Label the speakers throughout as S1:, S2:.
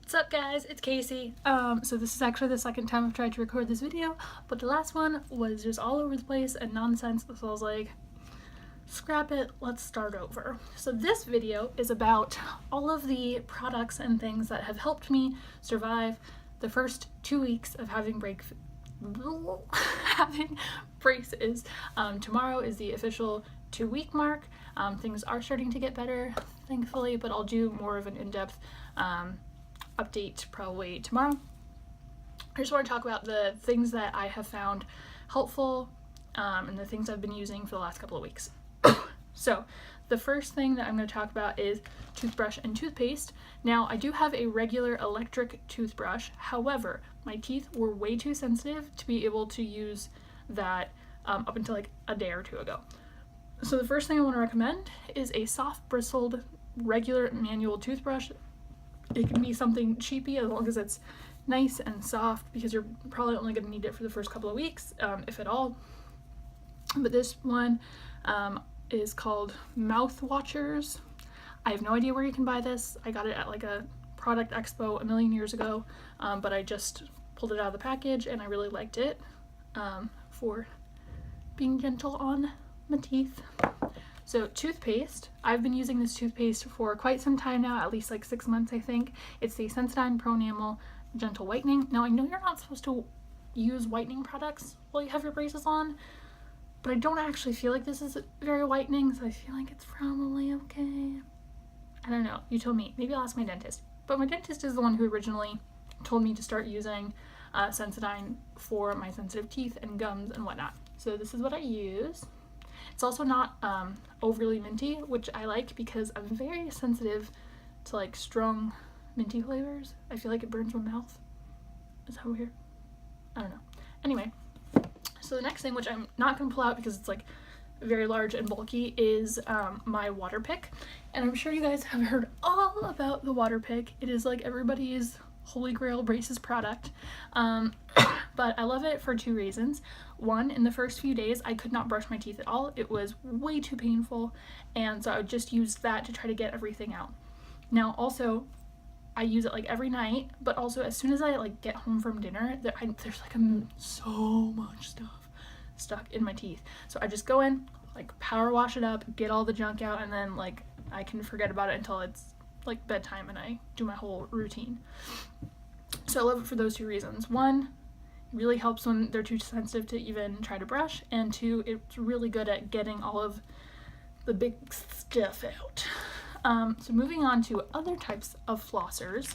S1: What's up guys, it's Casey. So this is actually the second time I've tried to record this video, but the last one was just all over the place and nonsense, so I was like, scrap it, let's start over. So this video is about all of the products and things that have helped me survive the first 2 weeks of having braces. Tomorrow is the official 2-week mark. Things are starting to get better, thankfully, but I'll do more of an in-depth update probably tomorrow. I just want to talk about the things that I have found helpful and the things I've been using for the last couple of weeks. So the first thing that I'm going to talk about is toothbrush and toothpaste. Now I do have a regular electric toothbrush, however my teeth were way too sensitive to be able to use that up until like a day or two ago. So the first thing I want to recommend is a soft bristled regular manual toothbrush. It can be something cheapy as long as it's nice and soft, because you're probably only going to need it for the first couple of weeks, if at all. But this one is called Mouth Watchers. I have no idea where you can buy this. I got it at like a product expo a million years ago, but I just pulled it out of the package and I really liked it for being gentle on my teeth. So toothpaste, I've been using this toothpaste for quite some time now, at least like 6 months I think. It's the Sensodyne Pro Enamel Gentle Whitening. Now I know you're not supposed to use whitening products while you have your braces on, but I don't actually feel like this is very whitening, so I feel like it's probably okay. I don't know, you tell me. Maybe I'll ask my dentist. But my dentist is the one who originally told me to start using Sensodyne for my sensitive teeth and gums and whatnot. So this is what I use. It's also not overly minty, which I like because I'm very sensitive to like strong minty flavors. I feel like it burns my mouth. Is that weird? I don't know. Anyway, so the next thing, which I'm not going to pull out because it's like very large and bulky, is my water pick. And I'm sure you guys have heard all about the water pick. It is like everybody's holy grail braces product. But I love it for 2 reasons. One, in the first few days I could not brush my teeth at all. It was way too painful, and so I would just use that to try to get everything out. Now also I use it like every night, but also as soon as I like get home from dinner, there's like so much stuff stuck in my teeth. So I just go in, like power wash it up, get all the junk out, and then like I can forget about it until it's like bedtime and I do my whole routine. So I love it for those 2 reasons. One, it really helps when they're too sensitive to even try to brush, and 2, it's really good at getting all of the big stuff out. So moving on to other types of flossers.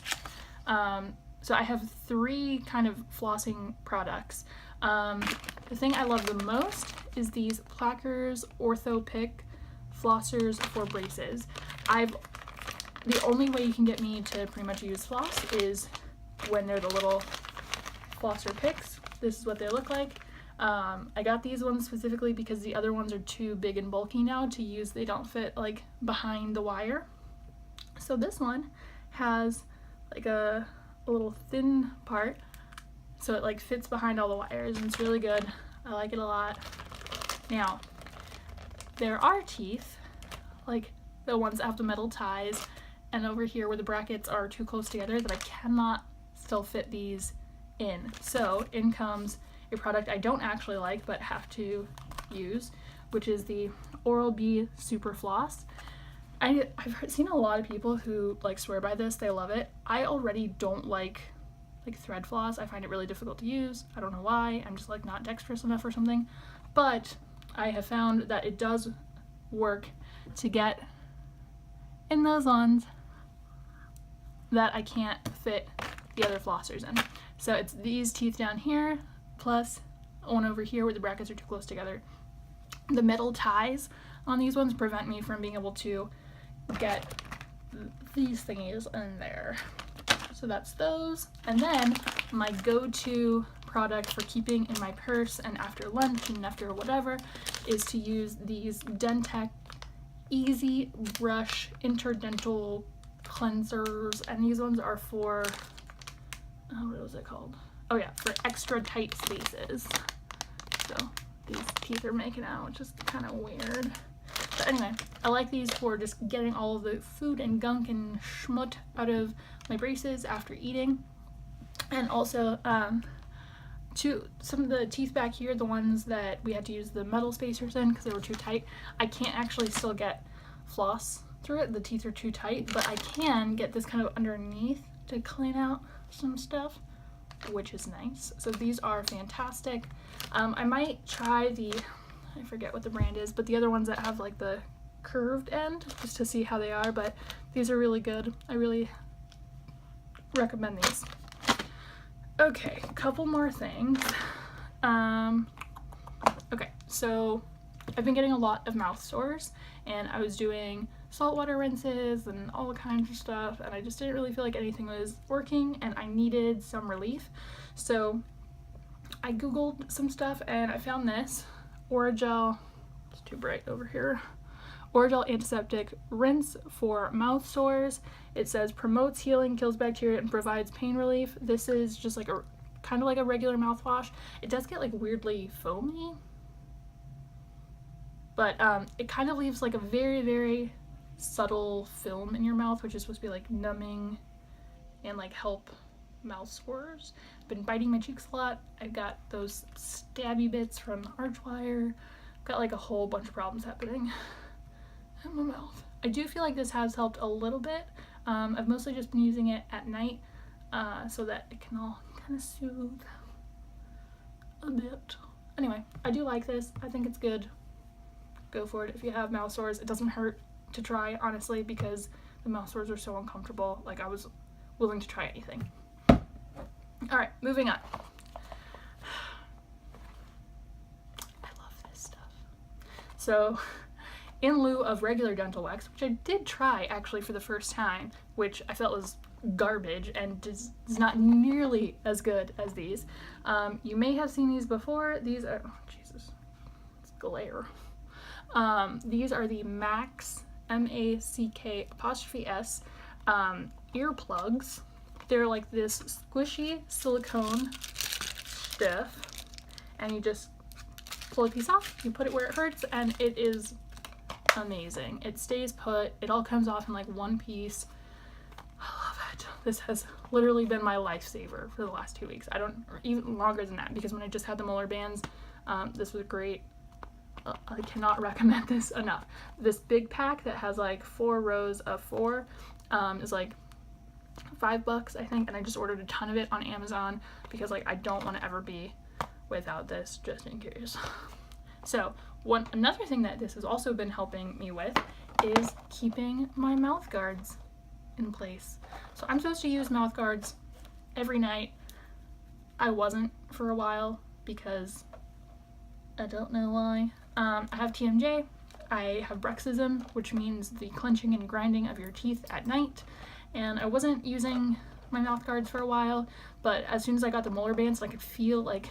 S1: So I have 3 kind of flossing products. The thing I love the most is these Plackers Ortho Pick flossers for braces. The only way you can get me to pretty much use floss is when they're the little flosser picks. This is what they look like. I got these ones specifically because the other ones are too big and bulky now to use. They don't fit like behind the wire. So this one has like a little thin part, so it like fits behind all the wires, and it's really good. I like it a lot. Now, there are teeth, like the ones that have the metal ties, and over here where the brackets are too close together, that I cannot still fit these in. So in comes a product I don't actually like but have to use, which is the Oral-B Super Floss. I've seen a lot of people who like swear by this. They love it. I already don't like thread floss. I find it really difficult to use. I don't know why. I'm just like not dexterous enough or something. But I have found that it does work to get in those ones that I can't fit the other flossers in. So it's these teeth down here plus one over here where the brackets are too close together. The metal ties on these ones prevent me from being able to get these thingies in there. So that's those. And then my go-to product for keeping in my purse and after lunch and after whatever is to use these Dentec Easy Brush Interdental Cleansers, and these ones are for, what was it called? Oh yeah, for extra tight spaces. So these teeth are making out, which is kind of weird. But anyway, I like these for just getting all of the food and gunk and schmut out of my braces after eating. And also, some of the teeth back here, the ones that we had to use the metal spacers in because they were too tight, I can't actually still get floss through it. The teeth are too tight, but I can get this kind of underneath to clean out some stuff, which is nice. So these are fantastic. I might try I forget what the brand is, but the other ones that have like the curved end, just to see how they are, but these are really good. I really recommend these. Okay, a couple more things. Okay, so I've been getting a lot of mouth sores, and I was doing saltwater rinses and all kinds of stuff, and I just didn't really feel like anything was working, and I needed some relief. So I googled some stuff and I found this Orajel, it's too bright over here, Orajel antiseptic rinse for mouth sores. It says promotes healing, kills bacteria, and provides pain relief. This is just like a kind of like a regular mouthwash. It does get like weirdly foamy, but it kind of leaves like a very, very subtle film in your mouth, which is supposed to be like numbing and like help mouth sores. I've been biting my cheeks a lot. I've got those stabby bits from the arch wire. I've got like a whole bunch of problems happening in my mouth. I do feel like this has helped a little bit. I've mostly just been using it at night so that it can all kind of soothe a bit. Anyway, I do like this. I think it's good. Go for it if you have mouth sores. It doesn't hurt to try, honestly, because the mouth sores are so uncomfortable. Like, I was willing to try anything. Alright, moving on. I love this stuff. So, in lieu of regular dental wax, which I did try actually for the first time, which I felt was garbage and is not nearly as good as these. You may have seen these before. These are, oh Jesus, it's glare. These are the Max, MACK''S, earplugs. They're like this squishy silicone stuff, and you just pull a piece off, you put it where it hurts, and it is amazing. It stays put. It all comes off in like one piece. I love it. This has literally been my lifesaver for the last 2 weeks. Or even longer than that, because when I just had the molar bands, this was great. I cannot recommend this enough. This big pack that has like 4 rows of 4 is like $5, I think, and I just ordered a ton of it on Amazon because like I don't want to ever be without this, just in case. So another thing that this has also been helping me with is keeping my mouth guards in place. So I'm supposed to use mouth guards every night. I wasn't for a while because I don't know why. I have TMJ, I have bruxism, which means the clenching and grinding of your teeth at night, and I wasn't using my mouth guards for a while, but as soon as I got the molar bands, I could feel like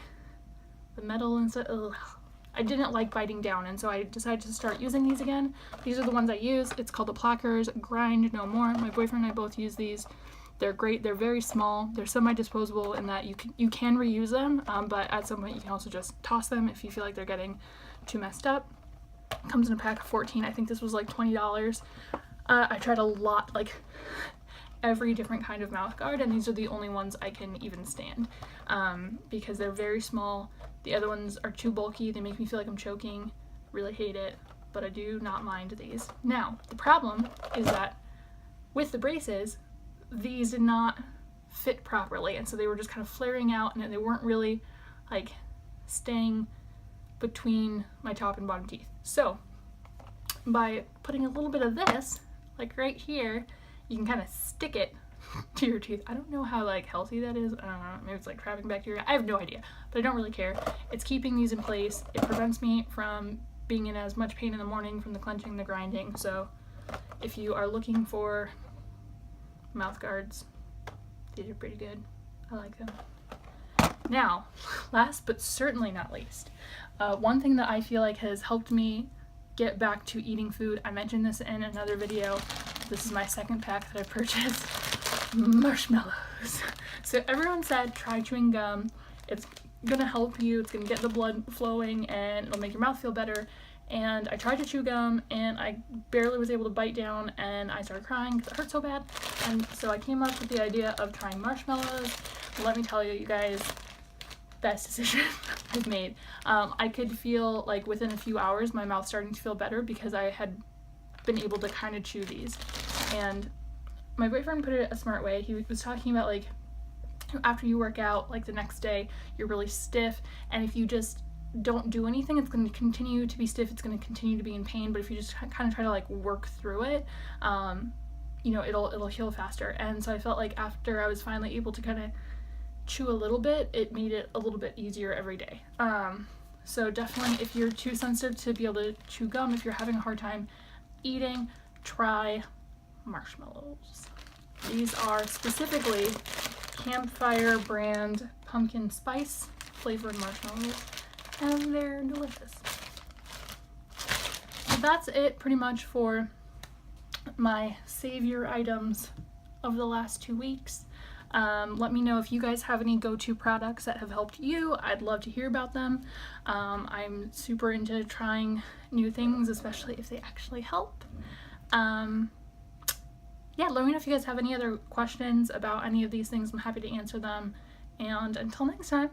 S1: the metal and stuff. Ugh. I didn't like biting down, and so I decided to start using these again. These are the ones I use. It's called the Plackers Grind No More. My boyfriend and I both use these. They're great. They're very small. They're semi-disposable in that you can reuse them, but at some point you can also just toss them if you feel like they're getting too messed up. It comes in a pack of 14. I think this was like $20. I tried a lot, like every different kind of mouth guard, and these are the only ones I can even stand because they're very small. The other ones are too bulky. They make me feel like I'm choking. Really hate it, but I do not mind these. Now, the problem is that with the braces, these did not fit properly, and so they were just kind of flaring out, and they weren't really like staying between my top and bottom teeth. So by putting a little bit of this, like right here, you can kind of stick it to your teeth. I don't know how like healthy that is. I don't know, maybe it's like trapping bacteria. I have no idea, but I don't really care. It's keeping these in place. It prevents me from being in as much pain in the morning from the clenching and the grinding. So if you are looking for mouth guards, these are pretty good. I like them. Now, last but certainly not least, one thing that I feel like has helped me get back to eating food, I mentioned this in another video, this is my second pack that I purchased, marshmallows. So everyone said try chewing gum, it's gonna help you, it's gonna get the blood flowing, and it'll make your mouth feel better. and I tried to chew gum and I barely was able to bite down, and I started crying because it hurt so bad. And so I came up with the idea of trying marshmallows. Let me tell you, you guys, best decision I've made. I could feel like within a few hours my mouth starting to feel better because I had been able to kind of chew these. And my boyfriend put it a smart way. He was talking about like after you work out, like the next day you're really stiff, and if you just don't do anything, it's going to continue to be stiff, it's going to continue to be in pain. But if you just kind of try to like work through it, you know, it'll heal faster. And so I felt like after I was finally able to kind of chew a little bit, it made it a little bit easier every day. So definitely, if you're too sensitive to be able to chew gum, if you're having a hard time eating, try marshmallows. These are specifically Campfire brand pumpkin spice flavored marshmallows, and they're delicious. So that's it pretty much for my savior items of the last 2 weeks. Let me know if you guys have any go-to products that have helped you. I'd love to hear about them. I'm super into trying new things, especially if they actually help. Yeah, let me know if you guys have any other questions about any of these things. I'm happy to answer them. And until next time.